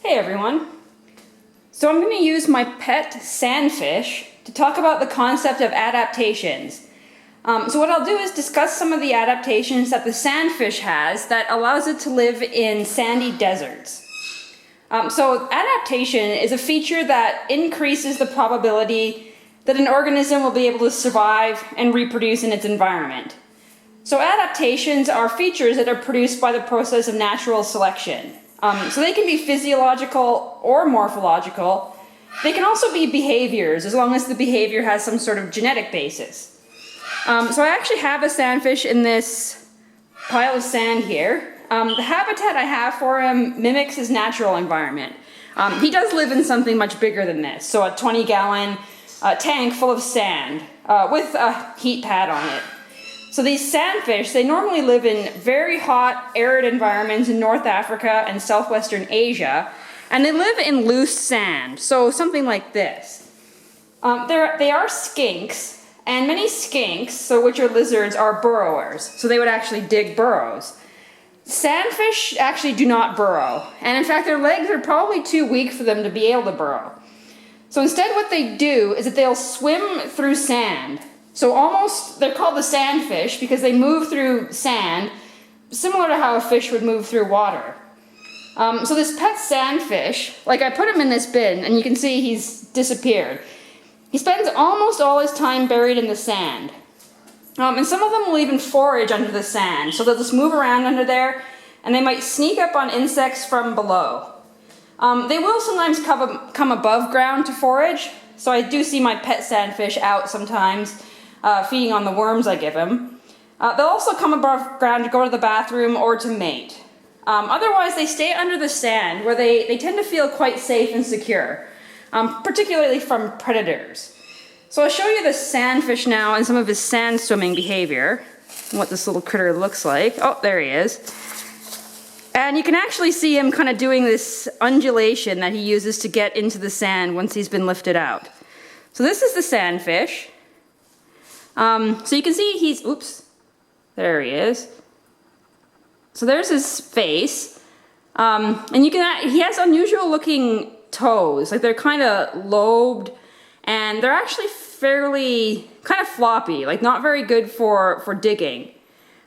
Hey everyone. So I'm going to use my pet Sandfish to talk about the concept of adaptations. So what I'll do is discuss some of the adaptations that the Sandfish has that allows it to live in sandy deserts. So adaptation is a feature that increases the probability that an organism will be able to survive and reproduce in its environment. So adaptations are features that are produced by the process of natural selection. So they can be physiological or morphological. They can also be behaviors, as long as the behavior has some sort of genetic basis. So I actually have a sandfish in this pile of sand here. The habitat I have for him mimics his natural environment. He does live in something much bigger than this, so a 20-gallon tank full of sand with a heat pad on it. So these sandfish, they normally live in very hot, arid environments in North Africa and southwestern Asia, and they live in loose sand, so something like this. They are skinks, and many skinks, so which are lizards, are burrowers, so they would actually dig burrows. Sandfish actually do not burrow, and in fact their legs are probably too weak for them to be able to burrow. So instead what they do is that they'll swim through sand. So almost, they're called the sandfish because they move through sand, similar to how a fish would move through water. So this pet sandfish, like I put him in this bin, and you can see he's disappeared. He spends almost all his time buried in the sand. And some of them will even forage under the sand, so they'll just move around under there, and they might sneak up on insects from below. They will sometimes come above ground to forage, so I do see my pet sandfish out sometimes, feeding on the worms I give him. They'll also come above ground to go to the bathroom or to mate. Otherwise, they stay under the sand, where they tend to feel quite safe and secure, particularly from predators. So I'll show you the sandfish now and some of his sand swimming behavior, and what this little critter looks like. Oh, there he is. And you can actually see him kind of doing this undulation that he uses to get into the sand once he's been lifted out. So this is the sandfish. So you can see oops, there he is. So there's his face. And he has unusual looking toes, like they're kind of lobed, and they're actually fairly kind of floppy, like not very good for digging.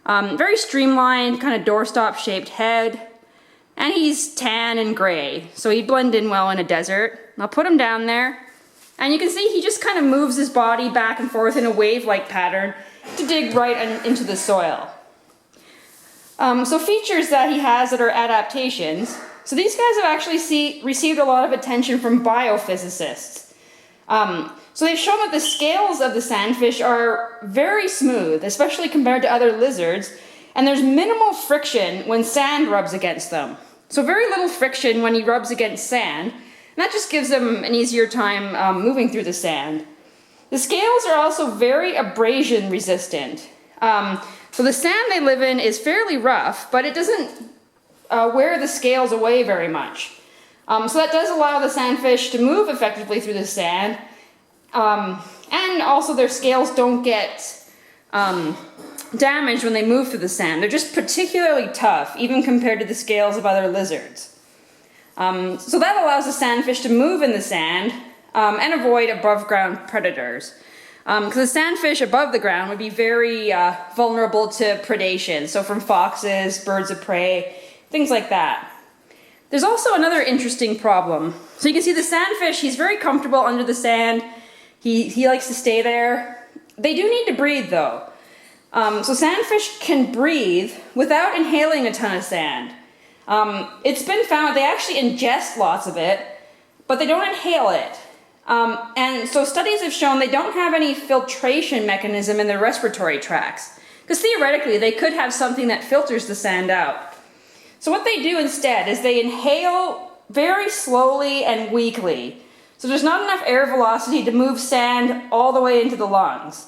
Very streamlined, kind of doorstop shaped head, and he's tan and gray, so he'd blend in well in a desert. I'll put him down there, and you can see he just kind of moves his body back and forth in a wave-like pattern to dig right into the soil. So features that he has that are adaptations. So these guys have actually received a lot of attention from biophysicists. So they've shown that the scales of the sandfish are very smooth, especially compared to other lizards, and there's minimal friction when sand rubs against them. So very little friction when he rubs against sand, and that just gives him an easier time moving through the sand. The scales are also very abrasion resistant. So the sand they live in is fairly rough, but it doesn't wear the scales away very much. So that does allow the sandfish to move effectively through the sand. And also their scales don't get damaged when they move through the sand. They're just particularly tough, even compared to the scales of other lizards. So that allows the sandfish to move in the sand and avoid above ground predators. Because the sandfish above the ground would be very vulnerable to predation, so from foxes, birds of prey, things like that. There's also another interesting problem. So you can see the sandfish, he's very comfortable under the sand. He likes to stay there. They do need to breathe though. So sandfish can breathe without inhaling a ton of sand. It's been found they actually ingest lots of it, but they don't inhale it. And so studies have shown they don't have any filtration mechanism in their respiratory tracts, because theoretically they could have something that filters the sand out. So what they do instead is they inhale very slowly and weakly. So there's not enough air velocity to move sand all the way into the lungs.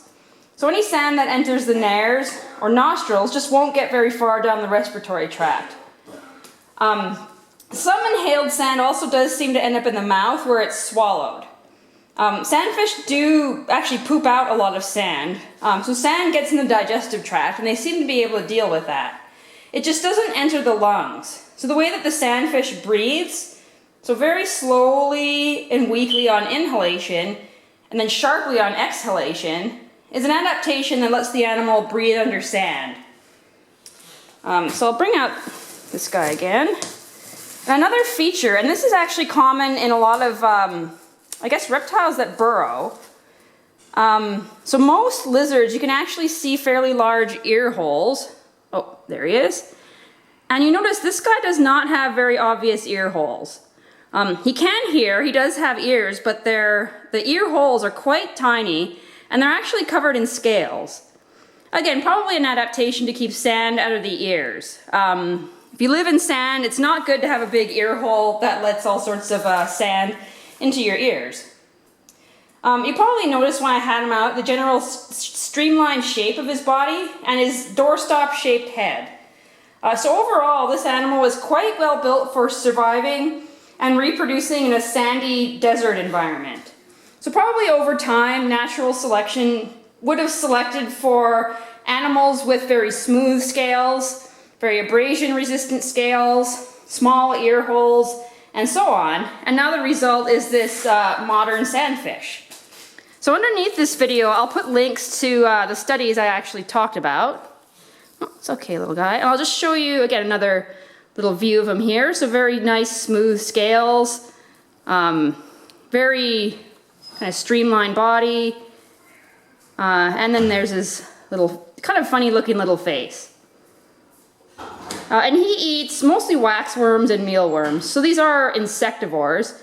So any sand that enters the nares or nostrils just won't get very far down the respiratory tract. Some inhaled sand also does seem to end up in the mouth where it's swallowed. Sandfish do actually poop out a lot of sand, so sand gets in the digestive tract, and they seem to be able to deal with that. It just doesn't enter the lungs. So the way that the sandfish breathes So very slowly and weakly on inhalation, and then sharply on exhalation, is an adaptation that lets the animal breathe under sand. So I'll bring out this guy again. And another feature, and this is actually common in a lot of, I guess, reptiles that burrow. So most lizards, you can actually see fairly large ear holes. Oh, there he is. And you notice this guy does not have very obvious ear holes. He can hear, he does have ears, but the ear holes are quite tiny, and they're actually covered in scales. Again, probably an adaptation to keep sand out of the ears. If you live in sand, it's not good to have a big ear hole that lets all sorts of sand into your ears. You probably noticed when I had him out the general streamlined shape of his body and his doorstop shaped head. So overall, this animal was quite well built for surviving and reproducing in a sandy desert environment. So probably over time, natural selection would have selected for animals with very smooth scales, very abrasion resistant scales, small ear holes, and so on. And now the result is this modern sandfish. So underneath this video, I'll put links to the studies I actually talked about. Oh, it's okay, little guy. And I'll just show you, again, another little view of him here. So very nice, smooth scales, very kind of streamlined body. And then there's his little, kind of funny looking little face. And he eats mostly waxworms and mealworms. So these are insectivores.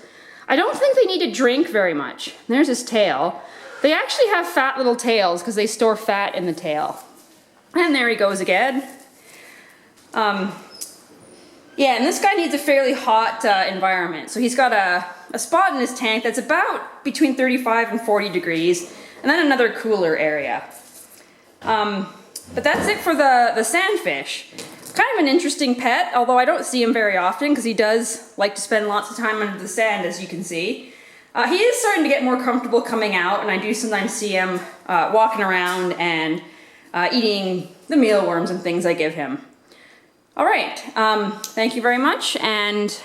I don't think they need to drink very much. There's his tail. They actually have fat little tails because they store fat in the tail. And there he goes again. Yeah, and this guy needs a fairly hot environment. So he's got a spot in his tank that's about between 35 and 40 degrees, and then another cooler area. But that's it for the sandfish. Kind of an interesting pet, although I don't see him very often because he does like to spend lots of time under the sand, as you can see. He is starting to get more comfortable coming out, and I do sometimes see him walking around and eating the mealworms and things I give him. All right, thank you very much, and